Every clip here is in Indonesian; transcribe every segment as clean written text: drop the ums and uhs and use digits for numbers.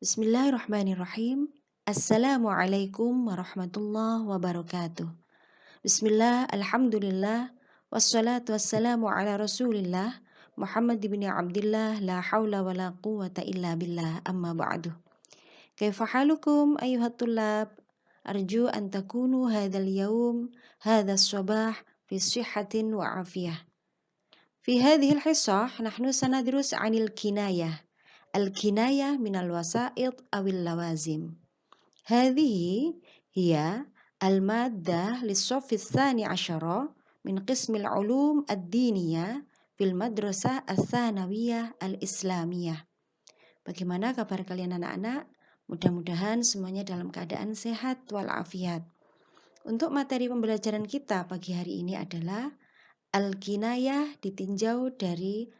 Bismillahirrahmanirrahim. Assalamualaikum warahmatullahi wabarakatuh. Bismillah, alhamdulillah, wassalatu wassalamu ala rasulillah, Muhammad ibn Abdullah, la hawla wa la quwwata illa billah, amma ba'du. Kaifa halukum ayuhat tullab? Arju an takunu hadhal yawm, hadhal sabah, fi sihhatin wa afiyah. Fi hadhil hissah, nahnu sanadrus anil kinayah. Al-kinayah minal wasa'id awil lawazim. Hadhihi hiya al-maddah lis-saffi tsani asyara min qismil ulum ad-diniyah fil madrasah ats-tsanawiyah al-islamiyah. Bagaimana kabar kalian anak-anak? Mudah-mudahan semuanya dalam keadaan sehat walafiat. Untuk materi pembelajaran kita pagi hari ini adalah al-kinayah ditinjau dari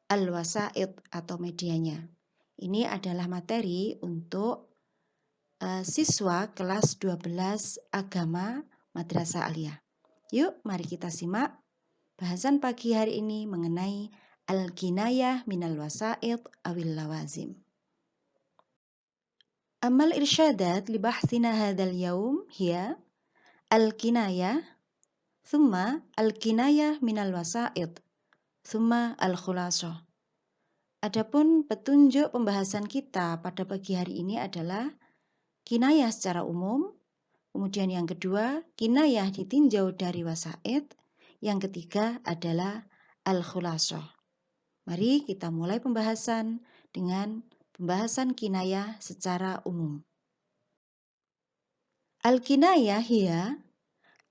al-wasa'id atau medianya. Ini adalah materi untuk siswa kelas 12 agama Madrasah Aliyah. Yuk, mari kita simak bahasan pagi hari ini mengenai al-kinayah minal wasa'id awil lawazim. Amal irsyadat li bahthina hadzal yaum hiya al-kinayah thumma al-kinayah minal wasa'id thumma al-khulasah. Adapun petunjuk pembahasan kita pada pagi hari ini adalah kinayah secara umum, kemudian yang kedua kinayah ditinjau dari wasa'id, yang ketiga adalah al-khulasah. Mari kita mulai pembahasan dengan pembahasan kinayah secara umum. Al-kinayah hiya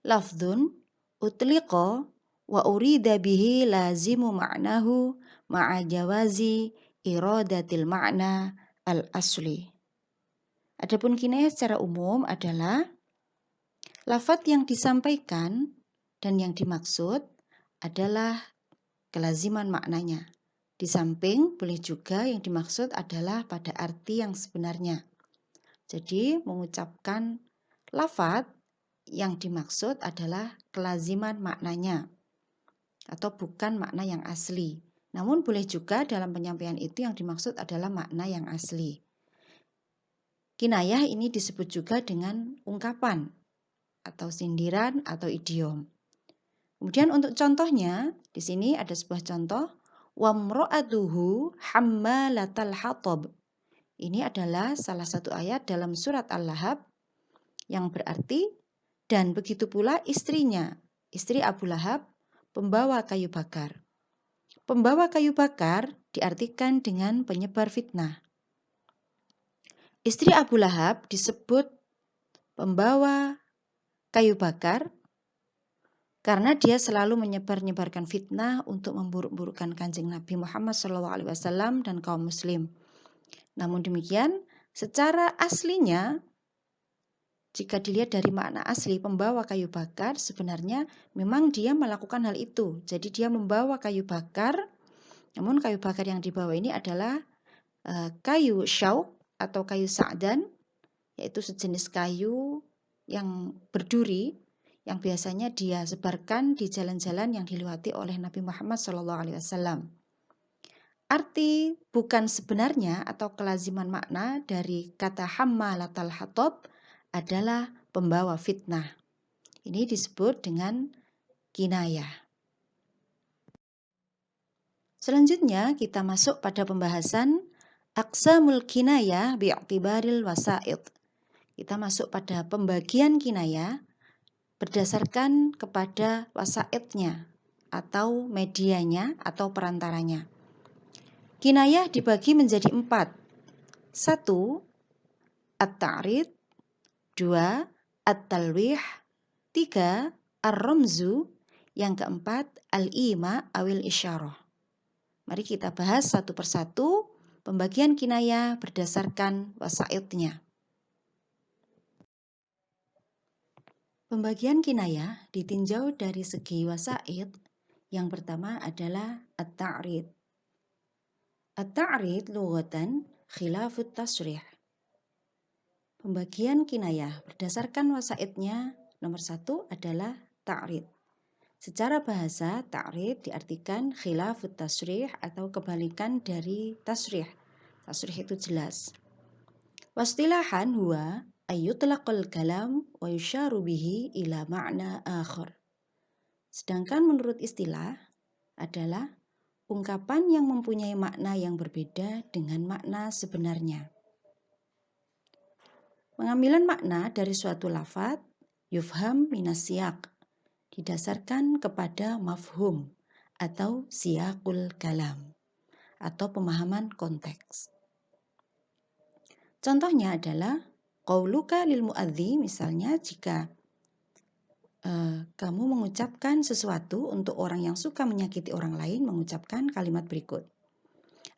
lafdhun utliqa wa urida bihi lazimu ma'nahu ma'a jawazi iradatil ma'na al-asli. Adapun kinayah secara umum adalah lafadz yang disampaikan dan yang dimaksud adalah kelaziman maknanya. Di samping boleh juga yang dimaksud adalah pada arti yang sebenarnya. Jadi mengucapkan lafadz yang dimaksud adalah kelaziman maknanya atau bukan makna yang asli. Namun boleh juga dalam penyampaian itu yang dimaksud adalah makna yang asli. Kinayah ini disebut juga dengan ungkapan atau sindiran atau idiom. Kemudian untuk contohnya, di sini ada sebuah contoh, wamra'atuhu hammalatal hatab. Ini adalah salah satu ayat dalam surat Al-Lahab yang berarti dan begitu pula istrinya, istri Abu Lahab, pembawa kayu bakar. Pembawa kayu bakar diartikan dengan penyebar fitnah. Istri Abu Lahab disebut pembawa kayu bakar karena dia selalu menyebar-nyebarkan fitnah untuk memburuk-burukkan Kanjeng Nabi Muhammad SAW dan kaum muslim. Namun demikian, secara aslinya, jika dilihat dari makna asli pembawa kayu bakar, sebenarnya memang dia melakukan hal itu. Jadi dia membawa kayu bakar, namun kayu bakar yang dibawa ini adalah kayu syauk atau kayu sa'dan, yaitu sejenis kayu yang berduri, yang biasanya dia sebarkan di jalan-jalan yang dilewati oleh Nabi Muhammad SAW. Arti bukan sebenarnya atau kelaziman makna dari kata hammalatal hatab adalah pembawa fitnah. Ini disebut dengan kinayah. Selanjutnya kita masuk pada pembahasan aqsamul kinayah bi'tibaril wasa'id. Kita masuk pada pembagian kinayah berdasarkan kepada wasa'idnya atau medianya atau perantaranya. Kinayah dibagi menjadi 4. 1. At-ta'rid. 2. At-talwih. 3. Ar-ramzu. Yang keempat, al-ima awil isyarah. Mari kita bahas satu persatu pembagian kinayah berdasarkan wasa'idnya. Pembagian kinayah ditinjau dari segi wasa'id. Yang pertama adalah at-ta'rid. At-ta'rid lughatan khilafut tasrih. Pembagian kinayah berdasarkan wasa'idnya nomor 1 adalah ta'rid. Secara bahasa, ta'rid diartikan khilafut tasrih atau kebalikan dari tasrih. Tasrih itu jelas. Wastilahan huwa ayyutlaqal kalam wa yusyaru bihi ila ma'na akhar. Sedangkan menurut istilah adalah ungkapan yang mempunyai makna yang berbeda dengan makna sebenarnya. Pengambilan makna dari suatu lafadz yufham minas siyaq didasarkan kepada mafhum atau siyaqul kalam atau pemahaman konteks. Contohnya adalah qauluka lil muadzi, misalnya jika kamu mengucapkan sesuatu untuk orang yang suka menyakiti orang lain, mengucapkan kalimat berikut.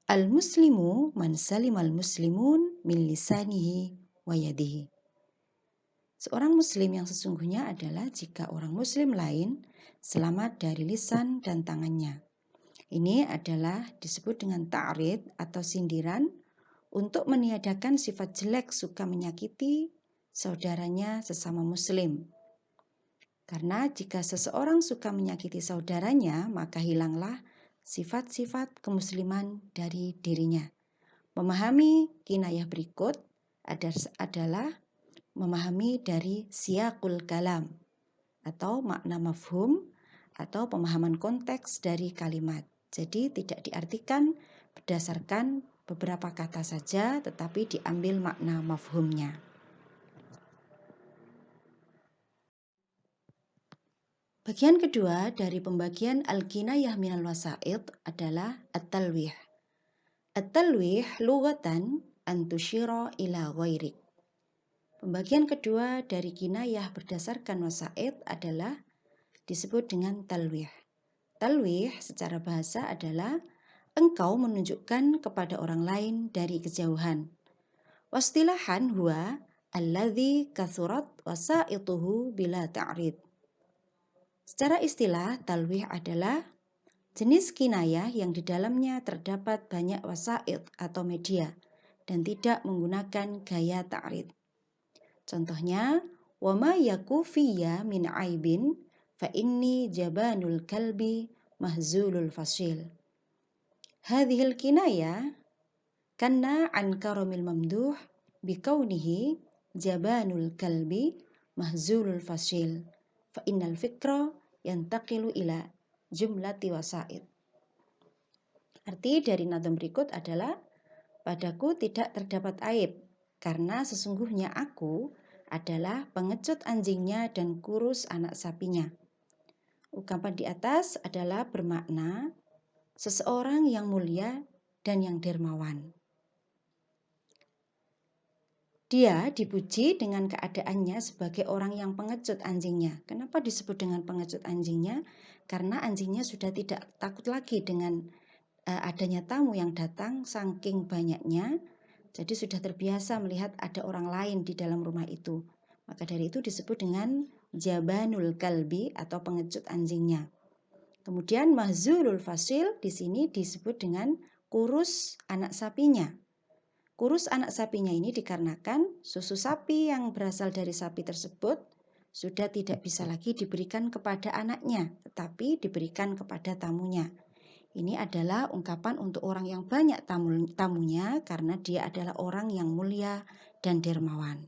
Al-muslimu man salimal muslimun min lisanihi wa yadihi. Seorang muslim yang sesungguhnya adalah jika orang muslim lain selamat dari lisan dan tangannya. Ini adalah disebut dengan ta'rid atau sindiran untuk meniadakan sifat jelek suka menyakiti saudaranya sesama muslim. Karena jika seseorang suka menyakiti saudaranya, maka hilanglah sifat-sifat kemusliman dari dirinya. Memahami kinayah berikut adalah memahami dari siyaqul kalam atau makna mafhum atau pemahaman konteks dari kalimat. Jadi tidak diartikan berdasarkan beberapa kata saja, tetapi diambil makna mafhumnya. Bagian kedua dari pembagian al-kinayah minal wasa'id adalah at-talwih. At-talwih lughatan an tusyira ila ghairik. Pembagian kedua dari kinayah berdasarkan wasa'id adalah disebut dengan talwih. Talwih secara bahasa adalah engkau menunjukkan kepada orang lain dari kejauhan. Wastilahan huwa alladzi kathurat wasa'ituhu bila ta'rid. Secara istilah, talwih adalah jenis kinayah yang di dalamnya terdapat banyak wasaid atau media dan tidak menggunakan gaya ta'rid. Contohnya, wa ma yaku fiyya min aibin fa inni jabanul kalbi mahzulul fasil. Hadhil kinayah kanna an karamil mamduh bikaunihi jabanul kalbi mahzulul fasil. Fa innal fikra yantaqilu ila jumlati wasaid. Arti dari nadam berikut adalah padaku tidak terdapat aib karena sesungguhnya aku adalah pengecut anjingnya dan kurus anak sapinya. Ungkapan di atas adalah bermakna seseorang yang mulia dan yang dermawan. Dia dipuji dengan keadaannya sebagai orang yang pengecut anjingnya. Kenapa disebut dengan pengecut anjingnya? Karena anjingnya sudah tidak takut lagi dengan adanya tamu yang datang saking banyaknya. Jadi sudah terbiasa melihat ada orang lain di dalam rumah itu. Maka dari itu disebut dengan jabanul kalbi atau pengecut anjingnya. Kemudian mahzulul fasil di sini disebut dengan kurus anak sapinya. Kurus anak sapinya ini dikarenakan susu sapi yang berasal dari sapi tersebut sudah tidak bisa lagi diberikan kepada anaknya, tetapi diberikan kepada tamunya. Ini adalah ungkapan untuk orang yang banyak tamunya karena dia adalah orang yang mulia dan dermawan.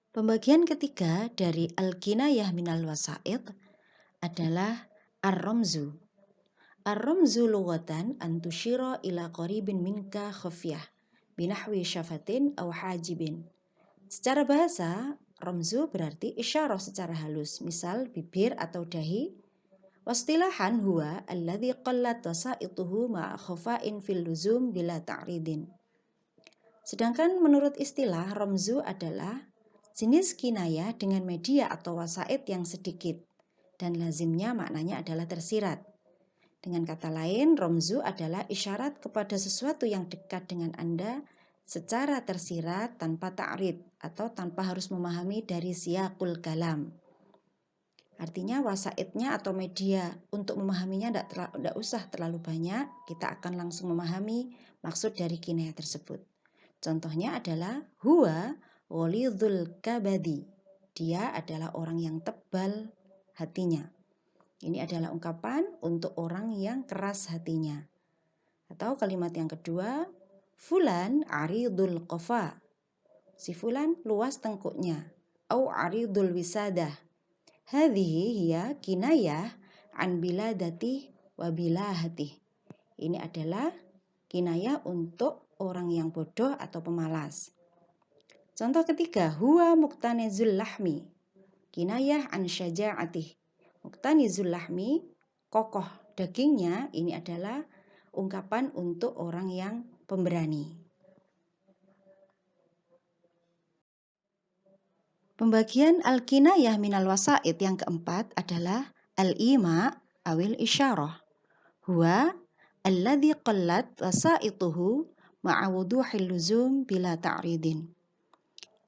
Pembagian ketiga dari al-kinayah minal wasa'id adalah ar-ramzu. Ar-ramzu lughatan an tusyira ila qaribin minka khafyah binahwi syafatin aw hajibin. Secara bahasa, ramzu berarti isyarah secara halus, misal bibir atau dahi. Wastilahan huwa alladzi qallat wasaituhu ma'a khafa'in fil luzum bila ta'ridin. Sedangkan menurut istilah, ramzu adalah jenis kinayah dengan media atau wasaid yang sedikit dan lazimnya maknanya adalah tersirat. Dengan kata lain, ramzu adalah isyarat kepada sesuatu yang dekat dengan Anda secara tersirat tanpa ta'rid atau tanpa harus memahami dari siyaqul kalam. Artinya wasaidnya atau media untuk memahaminya tidak usah terlalu banyak, kita akan langsung memahami maksud dari kinayah tersebut. Contohnya adalah huwa ghalidhul kabadi. Dia adalah orang yang tebal hatinya. Ini adalah ungkapan untuk orang yang keras hatinya. Atau kalimat yang kedua, fulan aridul qafa. Si fulan luas tengkuknya. Au aridul wisadah. Hadhihi hiya kinayah an biladati wa bilahati. Ini adalah kinayah untuk orang yang bodoh atau pemalas. Contoh ketiga, huwa muktanizul lahmi. Kinayah an syaja'atih. Muktanizul lahmi, kokoh dagingnya, ini adalah ungkapan untuk orang yang pemberani. Pembagian al-kinayah minal wasaid yang keempat adalah al-ima awil isyarah. Huwa alladhi qallat wasaituhu ma'a wuduhil luzum bila ta'ridin.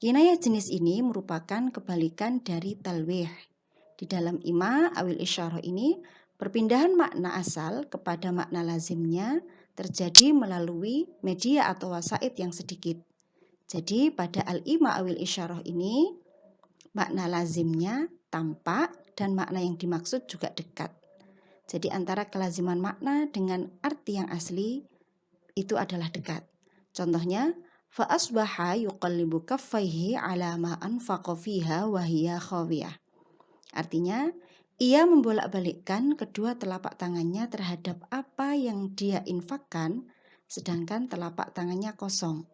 Kinayah jenis ini merupakan kebalikan dari talwih. Di dalam ima awil isyarah ini, perpindahan makna asal kepada makna lazimnya terjadi melalui media atau wasaid yang sedikit. Jadi pada al-ima awil isyarah ini, makna lazimnya tampak dan makna yang dimaksud juga dekat. Jadi antara kelaziman makna dengan arti yang asli itu adalah dekat. Contohnya, fa asbaha yuqallibu kaffaihi ala ma anfaqa fiha wa hiya khawiyah. Artinya, ia membolak-balikkan kedua telapak tangannya terhadap apa yang dia infakkan, sedangkan telapak tangannya kosong.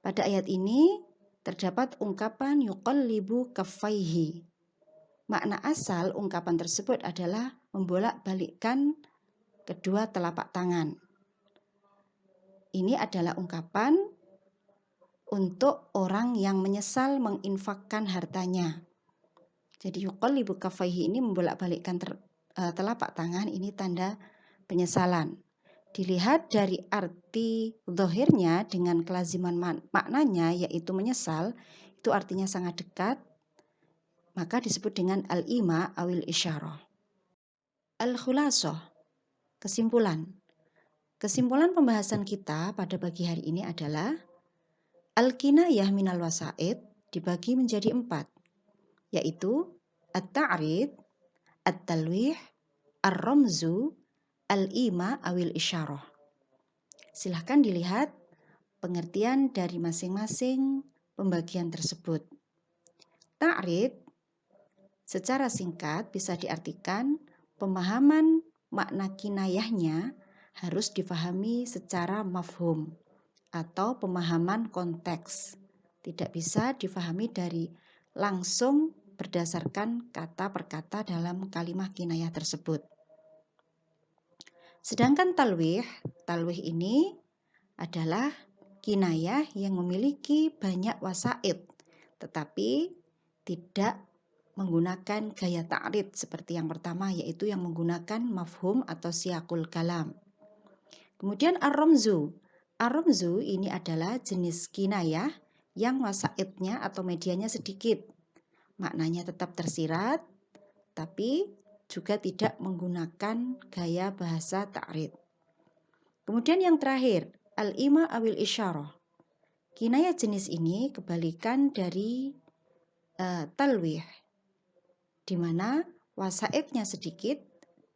Pada ayat ini terdapat ungkapan yuqallibu kaffaihi. Makna asal ungkapan tersebut adalah membolak-balikkan kedua telapak tangan. Ini adalah ungkapan untuk orang yang menyesal menginfakkan hartanya. Jadi yuqallibu kaffaihi ini membolak-balikkan telapak tangan, ini tanda penyesalan. Dilihat dari arti zahirnya dengan kelaziman maknanya yaitu menyesal, itu artinya sangat dekat, maka disebut dengan al-ima awil isyarah. Al-khulasah, kesimpulan. Kesimpulan pembahasan kita pada pagi hari ini adalah al-kinayah minal wasaid dibagi menjadi 4, yaitu at-ta'rid, at-talwih, ar-ramzu, al-ima awil isyarah. Silahkan dilihat pengertian dari masing-masing pembagian tersebut. Ta'rid secara singkat bisa diartikan pemahaman makna kinayahnya harus difahami secara mafhum atau pemahaman konteks. Tidak bisa difahami dari langsung berdasarkan kata per kata dalam kalimat kinayah tersebut. Sedangkan talwih ini adalah kinayah yang memiliki banyak wasaid, tetapi tidak menggunakan gaya ta'rid seperti yang pertama, yaitu yang menggunakan mafhum atau siyaqul kalam. Kemudian ar-ramzu. Ar-ramzu ini adalah jenis kinayah yang wasaidnya atau medianya sedikit. Maknanya tetap tersirat, tapi juga tidak menggunakan gaya bahasa ta'rid. Kemudian yang terakhir, al-ima awil isyarah. Kinayah jenis ini kebalikan dari talwih, di mana wasaidnya sedikit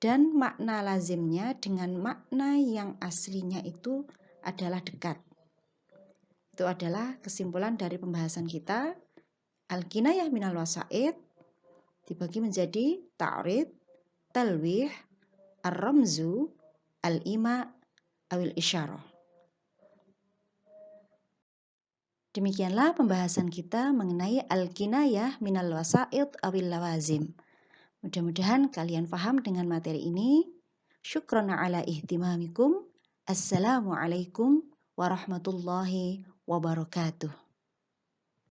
dan makna lazimnya dengan makna yang aslinya itu adalah dekat. Itu adalah kesimpulan dari pembahasan kita. Al-kinayah minal wasaid dibagi menjadi ta'rid, talwih, ar-ramzu, al-ima awil isyarah. Demikianlah pembahasan kita mengenai al-kinayah minal wasaid awil lawazim. Mudah-mudahan kalian paham dengan materi ini. Syukran ala ihtimamikum. Assalamualaikum warahmatullahi wabarakatuh.